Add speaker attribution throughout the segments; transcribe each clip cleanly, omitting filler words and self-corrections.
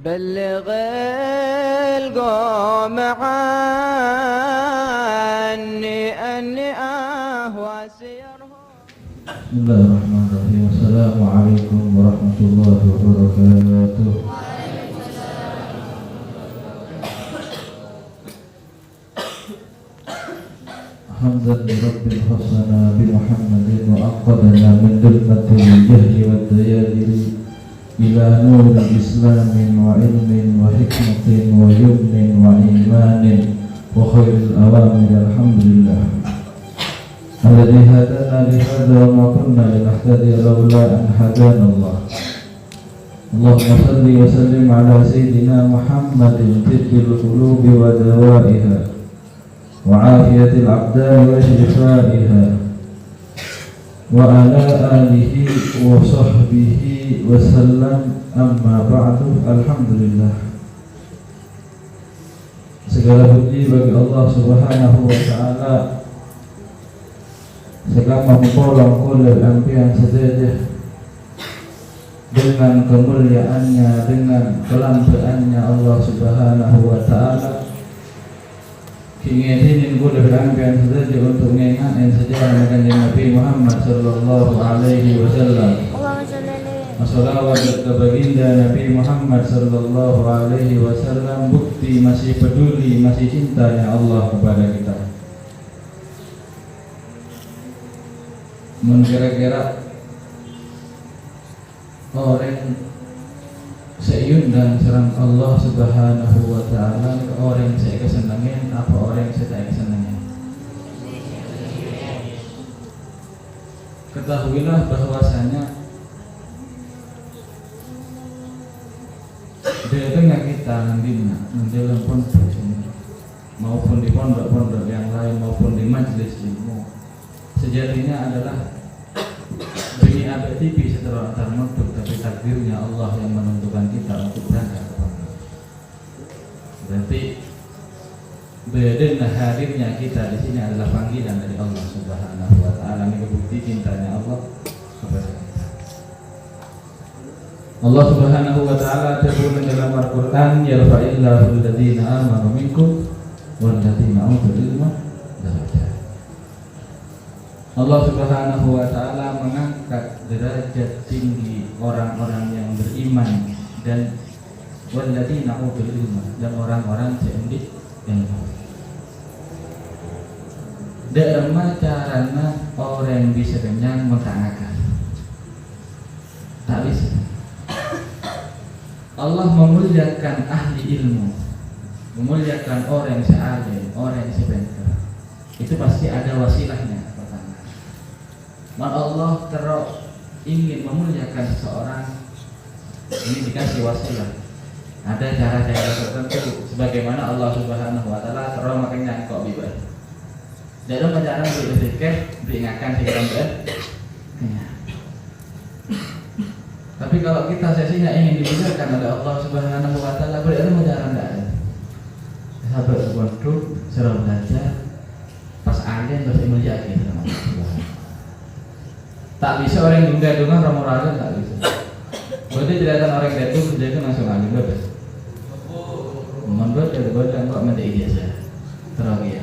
Speaker 1: بلغ القوم عني أني أهوى سيرهم.
Speaker 2: بسم الله الرحمن الرحيم. السلام عليكم ورحمة الله وبركاته. حمدا لرب خصنا بمحمد وأنقذنا من ظلمة الجهل والدياجر إلى نور الإسلام وعلم وحكمة ويمن وإيمان وخير الأوامر. الحمد لله الذي هدانا لهذا وما كنا لنهتدي لولا أن هدانا الله. اللهم صل وسلم على سيدنا محمد طب القلوب ودوائها وعافية الأبدان وشفائها وعلى آله وصحبه وسلم. أما بعد. Alhamdulillah, segala puji bagi Allah Subhanahu wa Ta'ala, segala mempolong kulit ampian sejajar dengan kemuliaannya, dengan kelampiannya Allah Subhanahu wa Ta'ala. Ingin kulit ampian sejajar untuk mengingatkan sejarah Nabi Muhammad sallallahu alaihi wasallam. Salawat ke baginda Nabi Muhammad sallallahu alaihi wasallam, bukti masih peduli, masih cintanya Allah kepada kita. Kira-kira orang seyun dan serang Allah Subhanahu wa Ta'ala, orang saya kesenangan apa orang saya tak kesenangan. Ketahuilah bahwasanya di tengah kita nantinya dalam pondok ini maupun di pondok-pondok yang lain maupun di majelis ilmu, sejatinya adalah bini abad tipi setelah antar menduk, tapi takdirnya Allah yang menentukan kita untuk berangkat ke pondok. Berarti bedanya hadirnya kita di sini adalah panggilan dari Allah Subhanahu wa Ta'ala. Ini bukti cintanya Allah kepada kita. Allah Subhanahu wa Ta'ala berfirman dalam Al-Qur'an, yarfa'illahu alladhina amanu minkum walladhina utul ilma darajat. Allah Subhanahu wa Ta'ala mengangkat derajat tinggi orang-orang yang beriman dan walladhina utul ilma, dan orang-orang yang ilmu. Derma carana orang bisa kenyang mengtangakan tak bisa. Allah memuliakan ahli ilmu, memuliakan orang yang sealim, orang yang sepintar. Itu pasti ada wasilahnya. Pertama, Allah terus ingin memuliakan seseorang, ini dikasih wasilah. Ada cara-cara tertentu, sebagaimana Allah Subhanahu wa Ta'ala terus makanya kok bibir. Dalam ajaran berzikir, diingatkan sikap Tapi kalau kita sesinya ingin dimuliakan oleh Allah Subhanahu wa Ta'ala, berarti ajaran tidak ada. Sahabat waktu serah belajar, pas alien pasti mulia kita sama Allah. Tak bisa orang yang dunga ramu-ramu tak bisa. Berarti tidak ada orang yang itu kerja langsung alim bebas. Membuat dari badan kok menjadi ijazah terakhir.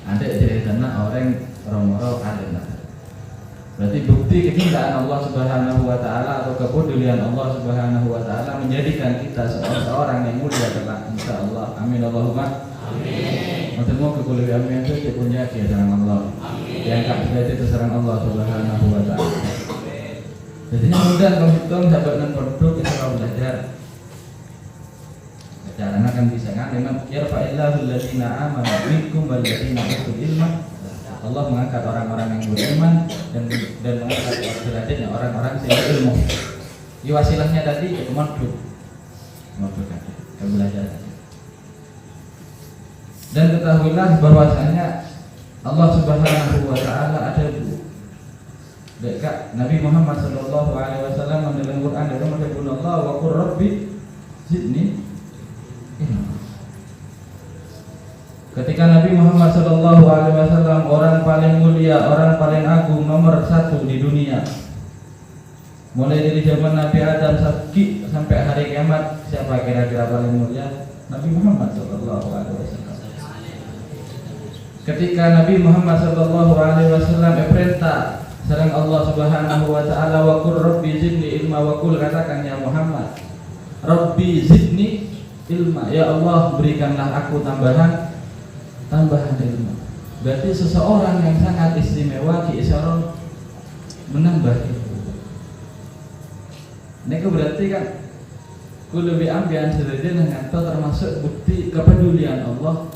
Speaker 2: Ada ceritanya orang ramu-ramu alim tak. Berarti bukti kecintaan Allah Subhanahu wa Ta'ala atau kepedulian Allah Subhanahu wa Ta'ala menjadikan kita seorang yang mulia kelak, insyaallah. Amin Allahumma amin. Maksudmu kekulian itu punya kiasan Allah. Yang tak berarti terserang Allah Subhanahu wa Ta'ala. Jadi mudah menghitung sahabat dan produk kita kalau belajar. Caranya akan bisa kan? Memang yarfa'illahu alladziina aamanu minkum walladziina utul ilma. Allah mengangkat orang-orang yang beriman dan mengangkat derajatnya orang-orang yang berilmu. Di wasilahnya tadi itu madhub tadi, yang belajar tadi. Dan ketahuilah bahwasanya Allah Subhanahu wa Ta'ala ada dekat Nabi Muhammad sallallahu alaihi wasallam dalam Quran, dalam Allah wa qur rabbi zidni ilma. Ketika Nabi Muhammad sallallahu alaihi wasallam orang paling mulia, orang paling agung, nomor 1 di dunia, mulai dari zaman Nabi Adam sampai hari kiamat, siapa siapa kira-kira paling mulia? Nabi Muhammad sallallahu alaihi wasallam. Ketika Nabi Muhammad sallallahu alaihi wasallam perintah sareng Allah Subhanahu wa taala, wa qur rabbi zidni ilma, wa qul, katakan ya Muhammad, rabbi zidni ilma, ya Allah berikanlah aku tambahan ilmu. Berarti seseorang yang sangat istimewa Ki Isyaron menambah ilmu. Ini berarti kan kudu ambian sedajan dengan termasuk bukti kepedulian Allah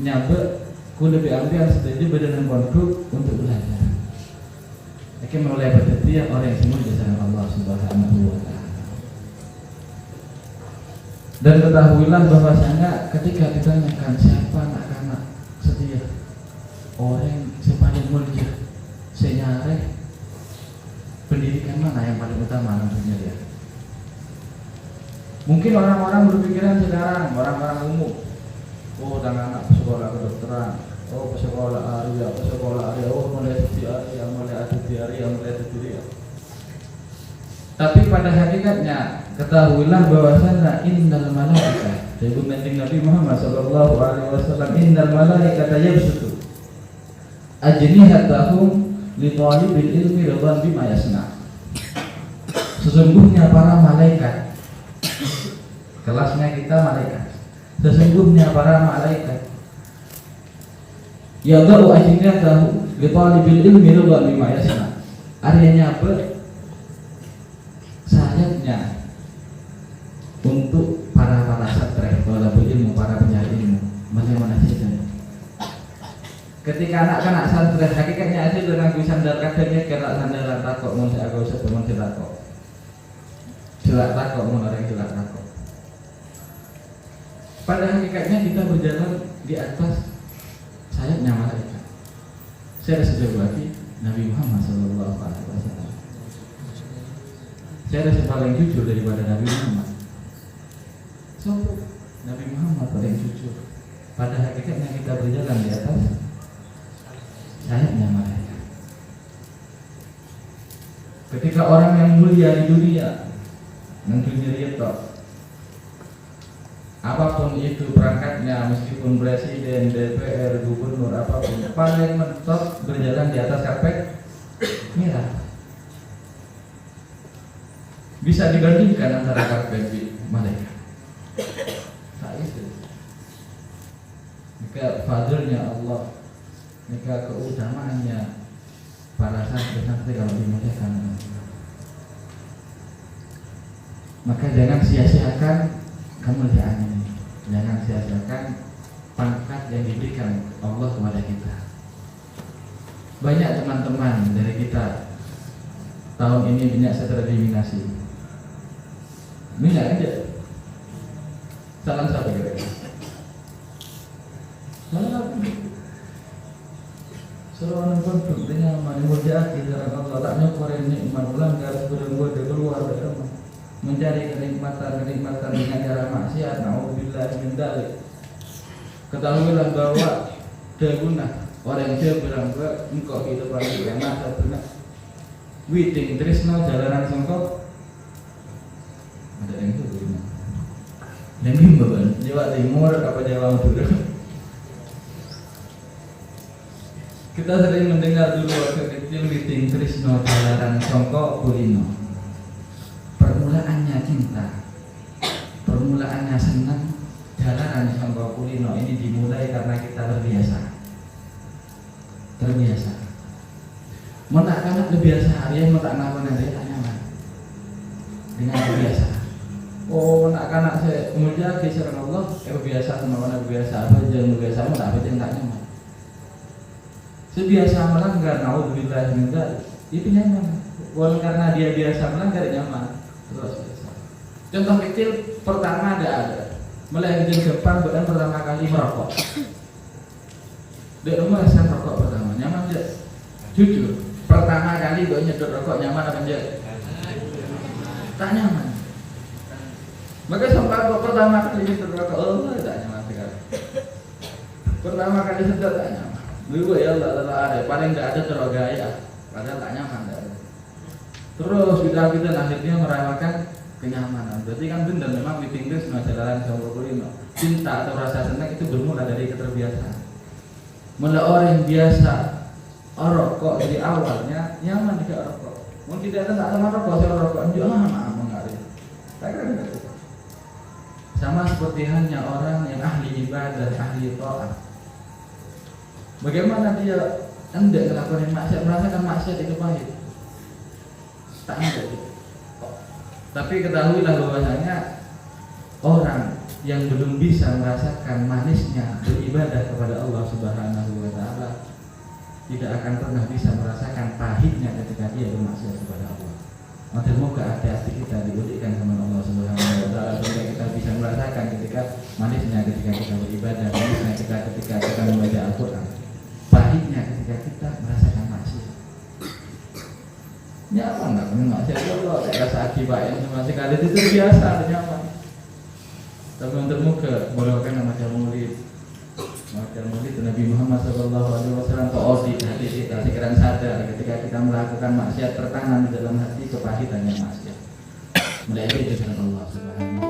Speaker 2: nyabe kudu ambian sedajan badan kondu untuk belajar. Akan mulai bersetia orang yang semua di sana Allah Subhanahu wa taala. Dan ketahuilah bahwasanya ketika kita tanyakan siapa anak-anak setia, orang yang paling mulia, senyare pendidikan mana yang paling utama tentunya dia. Mungkin orang-orang berpikiran sekarang, orang-orang umum, oh anak sekolah kedokteran, oh sekolah Arya, oh mulai di Arya, mulai di Arya, mulai di Arya. Tapi pada hakikatnya ketahuilah bahwasanya innal malaika, dari penting Nabi Muhammad sallallahu alaihi wasallam, innal malaikata yabsutu ajnihatahum li talibil ilmi ridwan bima yasna. Sesungguhnya para malaikat, kelasnya kita malaikat, sesungguhnya para malaikat yadau ajnihatahu li talibil ilmi ridwan bima yasna. Artinya apa? Sayapnya untuk para santri, para ilmu, para pencari ilmu. Bagaimana saja. Ketika anak-anak santri hakikatnya ada dengan kusandar kadangnya kena sandaran takut mun aku sebelum takut. Jelak takut mun orang jelak takut. Pada hakikatnya kita berjalan di atas sayapnya malaikat. Saya sejauh lagi Nabi Muhammad sallallahu alaihi wasallam. Saya rasa paling jujur daripada Nabi Muhammad. So, Nabi Muhammad paling jujur. Pada hakikatnya kita berjalan di atas sayapnya malaikat. Ketika orang yang mulia di dunia, dunia itu, apapun itu perangkatnya, meskipun presiden, DPR, gubernur, apapun, paling mentok berjalan di atas karpet merah. Bisa dibandingkan antara karpet di malaikat. Tak itu. Jika fadilnya Allah, jika keutamaannya para santri-santri kalau dimuliakan, maka jangan sia-siakan kemuliaan ini. Jangan sia-siakan pangkat yang diberikan Allah kepada kita. Banyak teman-teman dari kita tahun ini banyak tereliminasi. Minyak aja. Salam siapa kira-kira? Salam. Seorang pun dengan memuja kita Allah tak nyokorin nikmat ulang garis berenggo keluar dari rumah mencari kenikmatan dengan cara maksiat. Nauzubillah min dzalik. Ketahuilah bahwa teguna orang yang bilang bahwa engkau hidup lagi karena satunya witing trisno jalanan songkok ada yang itu begini. Yang ini beban Jawa Timur apa Jawa Madura. Kita sering mendengar dulu waktu kecil witing trisno jalanan songkok kulino. Permulaannya cinta, permulaannya senang, jalanan songkok kulino ini dimulai karena kita terbiasa. Menak kanak terbiasa hari yang menak nama nanti tak nyaman dengan terbiasa. Oh menak kanak saya kemudian kisah Allah biasa sama mana biasa apa jangan biasa mana apa yang tak nyaman. Sebiasa melanggar, naudzubillah min dzalik, itu nyaman. Walaupun karena dia biasa melanggar nyaman, terus biasa. Contoh kecil pertama ada mulai kecil depan bukan pertama kali merokok. Dia rumah rasa rokok pertama nyaman je. Jujur, pertama kali gue nyedot rokok nyaman apa je? Tak nyaman. Maka sampai pertama kali nyedot rokok, oh tak nyaman sekali. Pertama kali sedot tak nyaman. Gue ya Allah ada, paling tidak ada terogaya, padahal tak nyaman. Terus kita akhirnya merasakan kenyamanan. Berarti kan benar memang di Inggris Majalah 25 cinta atau rasa senang itu bermula dari keterbiasaan. Mula orang yang biasa rokok dari awalnya nyaman tidak rokok. Mungkin tidak teman rokok, saya rokok juga mengalir. Tak kira gitu. Sama seperti halnya orang yang ahli ibadah, ahli taat. Bagaimana dia hendak melakukan maksiat, merasakan maksiat itu pahit? Tak hendak. Tapi ketahuilah bahwasanya orang yang belum bisa merasakan manisnya beribadah kepada Allah Subhanahu wa taala tidak akan pernah bisa merasakan pahitnya ketika dia bermaksiat kepada Allah. Moga-moga hati-hati kita diberikan sama Allah Subhanahu wa taala sehingga kita bisa merasakan ketika manisnya ketika kita beribadah, manisnya ketika kita membaca Al-Qur'an, pahitnya ketika kita merasakan maksiat. Nyaman nggak punya maksiat Allah, rasa akibatnya cuma sekali itu biasa, nyaman. Tapi untuk muka bolehkan nama Maulid Nabi Muhammad SAW keodi hati kita sekiranya sadar ketika kita melakukan maksiat tertanam di dalam hati kepahitannya maksiat. Mulai itu dengan Allah Subhanahu